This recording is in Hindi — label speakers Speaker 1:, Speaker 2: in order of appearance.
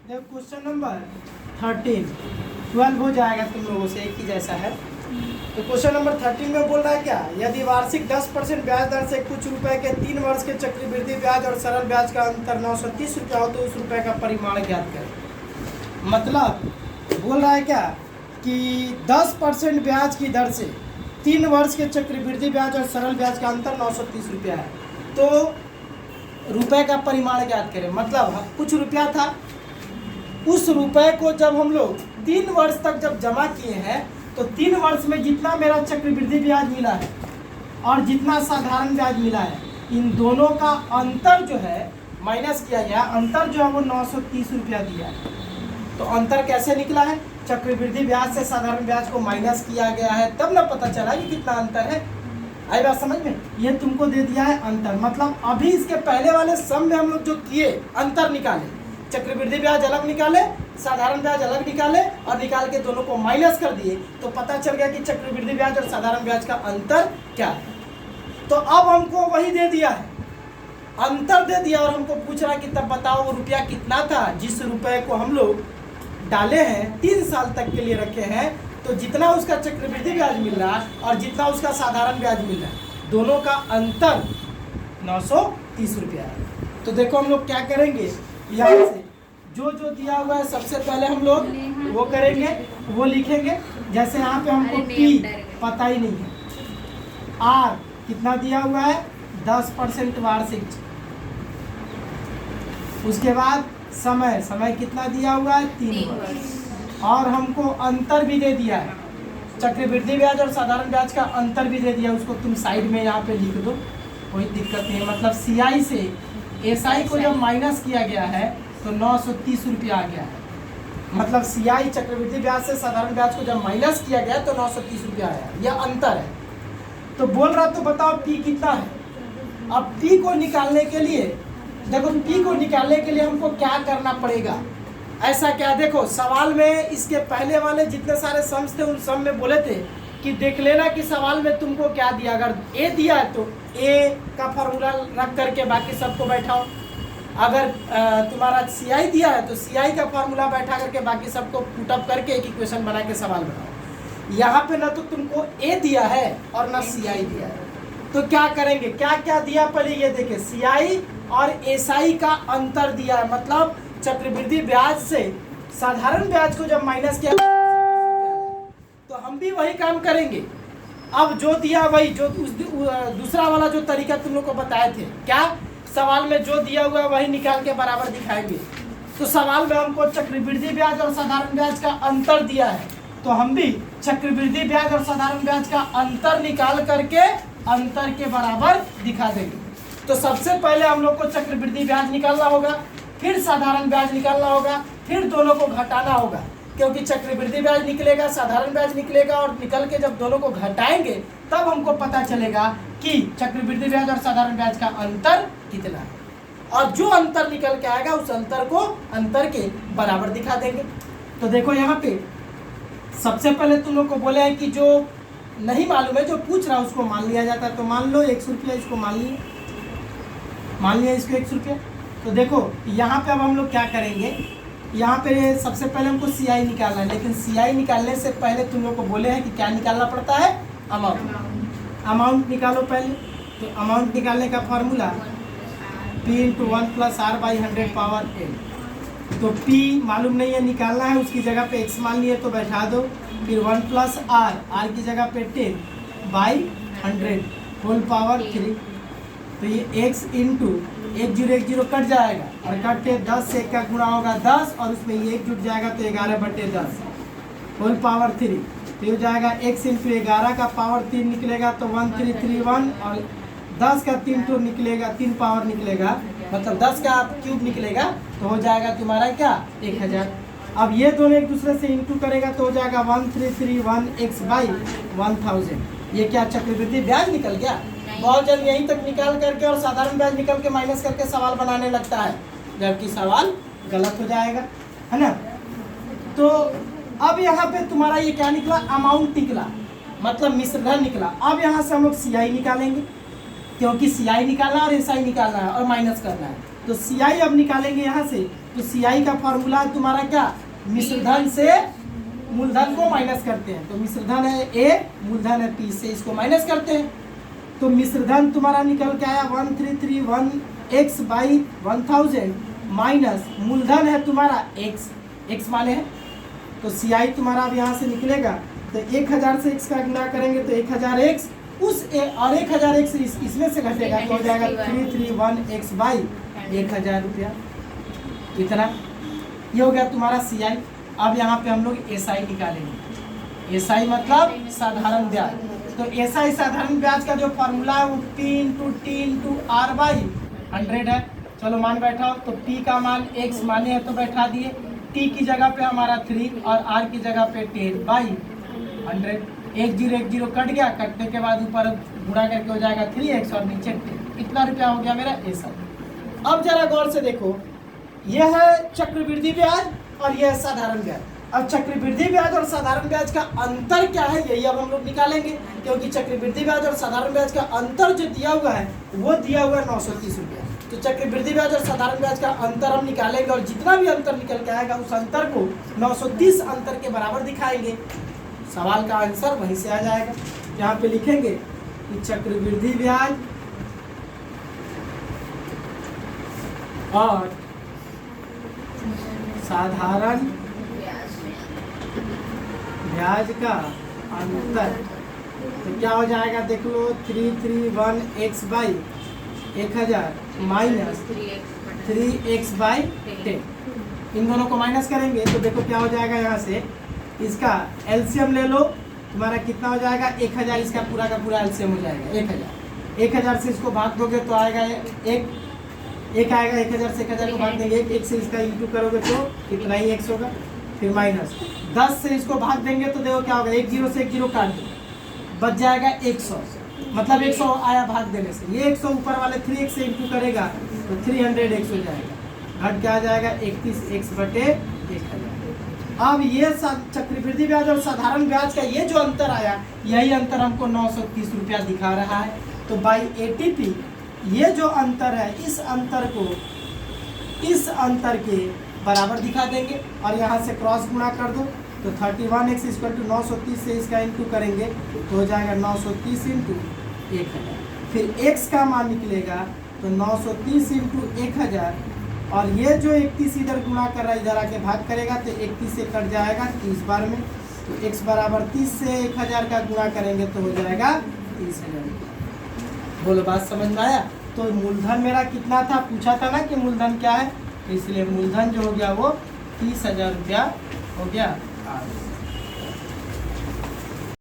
Speaker 1: देखो क्वेश्चन नंबर 13 12 हो जाएगा तुम लोगों से, एक ही जैसा है। तो क्वेश्चन नंबर 13 में बोल रहा है क्या, यदि वार्षिक 10% ब्याज दर से कुछ रुपए के 3 वर्ष के चक्रवृद्धि ब्याज और सरल ब्याज का अंतर 930 रुपया हो तो उस रुपए का परिमाण ज्ञात करें। मतलब बोल रहा है क्या कि 10% ब्याज की दर से 3 वर्ष के चक्रवृद्धि ब्याज और सरल ब्याज का अंतर 930 रुपया है, तो रुपए का परिमाण ज्ञात करें। मतलब कुछ रुपया था, उस रुपए को जब हम लोग 3 वर्ष तक जब जमा किए हैं तो 3 वर्ष में जितना मेरा चक्रवृद्धि ब्याज मिला है और जितना साधारण ब्याज मिला है, इन दोनों का अंतर जो है माइनस किया गया, अंतर जो है वो 930 रुपया दिया है। तो अंतर कैसे निकला है, चक्रवृद्धि ब्याज से साधारण ब्याज को माइनस किया गया है, तब ना पता चला कि कितना अंतर है। आई बात समझ में, ये तुमको दे दिया है अंतर। मतलब अभी इसके पहले वाले सम में हम लोग जो किए अंतर निकाले, चक्रवृद्धि ब्याज अलग निकाले, साधारण ब्याज अलग निकाले और निकाल के दोनों को माइनस कर दिए, तो पता चल गया कि चक्रवृद्धि ब्याज और साधारण ब्याज का अंतर क्या है। तो अब हमको वही दे दिया है, अंतर दे दिया, और हमको पूछ रहा है कि तब बताओ वो रुपया कितना था जिस रुपए को हम लोग डाले हैं 3 साल तक के लिए रखे हैं, तो जितना उसका चक्रवृद्धि ब्याज मिल रहा है और जितना उसका साधारण ब्याज मिल रहा है, दोनों का अंतर 930 रुपया है। तो देखो हम लोग क्या करेंगे, यहाँ से जो जो दिया हुआ है सबसे पहले हम लोग वो करेंगे, वो लिखेंगे। जैसे यहाँ पे हमको पी पता ही नहीं है, आर कितना दिया हुआ है 10% वार्षिक, उसके बाद समय, समय कितना दिया हुआ है 3 वर्ष, और हमको अंतर भी दे दिया है, चक्रवृद्धि ब्याज और साधारण ब्याज का अंतर भी दे दिया, उसको तुम साइड में यहाँ पे लिख दो, कोई दिक्कत नहीं है। मतलब सीआई से एसआई को जब माइनस किया गया है तो 930 रुपया आ गया है। मतलब सीआई चक्रवृद्धि ब्याज से साधारण ब्याज को जब माइनस किया गया तो 930 रुपया आया, यह अंतर है। तो बोल रहा तो बताओ पी कितना है। अब पी को निकालने के लिए देखो, पी को निकालने के लिए हमको क्या करना पड़ेगा, ऐसा क्या, देखो सवाल में इसके पहले वाले जितने सारे सम्स थे उन सम में बोले थे कि देख लेना कि सवाल में तुमको क्या दिया। अगर ए दिया है तो ए का फार्मूला रख करके बाकी सबको बैठाओ, अगर तुम्हारा सीआई दिया है तो सीआई का फार्मूला बैठा करके बाकी सबको पुटअप करके एक इक्वेशन बना के सवाल बनाओ। यहाँ पे ना तो तुमको ए दिया है और ना सीआई दिया है, तो क्या करेंगे, क्या क्या दिया पहले ये देखें। सीआई और एसआई का अंतर दिया है, मतलब चक्रवृद्धि ब्याज से साधारण ब्याज को जब माइनस किया तो हम भी वही काम करेंगे। अब जो दिया वही, जो दूसरा वाला जो तरीका तुम लोग को बताए थे, क्या सवाल में जो दिया हुआ है वही निकाल के बराबर दिखाएंगे। तो सवाल में हमको चक्रवृद्धि ब्याज और साधारण ब्याज का अंतर दिया है, तो हम भी चक्रवृद्धि ब्याज और साधारण ब्याज का अंतर निकाल करके अंतर के बराबर दिखा देंगे। तो सबसे पहले हम लोग को चक्रवृद्धि ब्याज निकालना होगा, फिर साधारण ब्याज निकालना होगा, फिर दोनों को घटाना होगा, क्योंकि चक्रवृद्धि ब्याज निकलेगा, साधारण ब्याज निकलेगा, और निकल के जब दोनों को घटाएंगे तब हमको पता चलेगा कि चक्रवृद्धि ब्याज और साधारण ब्याज का अंतर कितना है, और जो अंतर निकल के आएगा उस अंतर को अंतर के बराबर दिखा देंगे। तो देखो यहाँ पे सबसे पहले तुम लोग को बोले हैं कि जो नहीं मालूम है, जो पूछ रहा है उसको मान लिया जाता है। तो मान लो 100 रुपया, इसको मान लिया इसको 100 रुपया। तो देखो यहाँ पे अब हम लोग क्या करेंगे, यहाँ पे सबसे पहले हमको सीआई निकालना है, लेकिन सीआई निकालने से पहले तुम लोग को बोले हैं कि क्या निकालना पड़ता है, अमाउंट। अमाउंट निकालो पहले। तो अमाउंट निकालने का फार्मूला P × 1 + R/100⁻n। तो P मालूम नहीं है, निकालना है, उसकी जगह पे x मान लिए तो बैठा दो, फिर 1 + R, R की जगह पे 10/100 तो ये x × 1 0 1 0 कट जाएगा, और कट के 10 से 1 का गुणा होगा 10, और उसमें ये 1 जुट जाएगा तो 11/10 होल पावर 3। तो ये जाएगा x × 11 का पावर 3 निकलेगा तो 1331, और 10 का 3 टू निकलेगा, 3 पावर निकलेगा, मतलब 10 का क्यूब निकलेगा, तो हो जाएगा तुम्हारा क्या 1000। अब ये दोनों एक दूसरे से इंटू करेगा तो हो जाएगा 1331x/1000। ये क्या चक्रवृद्धि ब्याज निकल गया। बहुत जन यहीं तक निकाल करके और साधारण ब्याज निकल के माइनस करके सवाल बनाने लगता है, जबकि सवाल गलत हो जाएगा, है ना। तो अब यहाँ पे तुम्हारा ये क्या निकला, अमाउंट निकला, मतलब मिश्रधन निकला। अब यहाँ से हम लोग सीआई निकालेंगे, क्योंकि सीआई निकालना और एसआई निकालना है और माइनस करना है। तो CI अब निकालेंगे यहाँ से। तो CI का फॉर्मूला है तुम्हारा क्या, मिश्रधन से मूलधन को माइनस करते हैं। तो मिश्रधन है A, मूलधन है P, से इसको माइनस करते हैं। तो मिश्रधन तुम्हारा निकल के आया 1331 x / 1000 माइनस मूलधन है तुम्हारा x माने है। तो CI तुम्हारा अब यहाँ से निकलेगा। तो 1000 से x का गुणा करेंगे तो 1000x और 1000x इसमें से घटेगा तो हो जाएगा 331x / 1000 रुपया। इतना ये हो गया तुम्हारा CI। अब यहाँ पे हम लोग SI निकालेंगे। SI मतलब साधारण ब्याज। तो SI साधारण ब्याज का जो फॉर्मूला है वो P × T × R/100 है। चलो मान बैठाओ। तो P का मान x माने है तो बैठा दिए, T की जगह पे हमारा 3 और R की जगह पे 10/100। 1 0 कट गया, कटने के बाद ऊपर गुणा करके हो जाएगा 3x और नीचे 10। कितना रुपया हो गया मेरा SI। अब जरा गौर से देखो, यह है चक्रवृद्धि ब्याज और यह है साधारण ब्याज। अब चक्रवृद्धि ब्याज और साधारण ब्याज का अंतर क्या है, यही अब हम लोग निकालेंगे, क्योंकि चक्रवृद्धि ब्याज और साधारण ब्याज का अंतर जो दिया हुआ है वो दिया हुआ है 930 रुपया। तो चक्रवृद्धि ब्याज और साधारण ब्याज का अंतर हम निकालेंगे और जितना भी अंतर निकल के आएगा उस अंतर को 930 अंतर के बराबर दिखाएंगे। सवाल का आंसर वहीं से आ जाएगा। यहाँ पे लिखेंगे कि चक्रवृद्धि ब्याज और साधारण ब्याज का अंतर तो क्या हो जाएगा, देख लो 331x / 1000 माइनस 3x/10। इन दोनों को माइनस करेंगे तो देखो क्या हो जाएगा, यहाँ से इसका एलसीएम ले लो, तुम्हारा कितना हो जाएगा 1000। इसका पूरा का पूरा एलसीएम हो जाएगा 1000 से इसको भाग दोगे तो आएगा एक आएगा। 1000 से 1000 को भाग देंगे, एक से इसका इंटू करोगे तो कितना ही x होगा। फिर माइनस 10 से इसको भाग देंगे तो देखो क्या होगा, 1 0 से 1 0 काट दो, बच जाएगा 100। मतलब 100 आया भाग देने से। ये 100 ऊपर वाले 3x से इंटू करेगा तो 300x हो जाएगा। घट क्या आ जाएगा 31x/1000। अब ये चक्रवृद्धि ब्याज और साधारण ब्याज का ये जो अंतर आया, यही अंतर हमको 930 रुपया दिखा रहा है। तो बाई ATP ये जो अंतर है, इस अंतर को इस अंतर के बराबर दिखा देंगे और यहाँ से क्रॉस गुणा कर दो तो 31x = 930 से इसका इंटू करेंगे तो हो जाएगा 930 × 1000। फिर x का मान निकलेगा तो 930 × 1000 और ये जो 31 इधर गुणा कर रहा है इधर आके भाग करेगा तो 31 से कट जाएगा 30 बार में। तो x = 30 से 1000 का गुणा करेंगे तो हो जाएगा 30,000। बोलो बात समझ में आया। तो मूलधन मेरा कितना था, पूछा था ना कि मूलधन क्या है, तो इसलिए मूलधन जो हो गया वो 30,000 रुपया हो गया।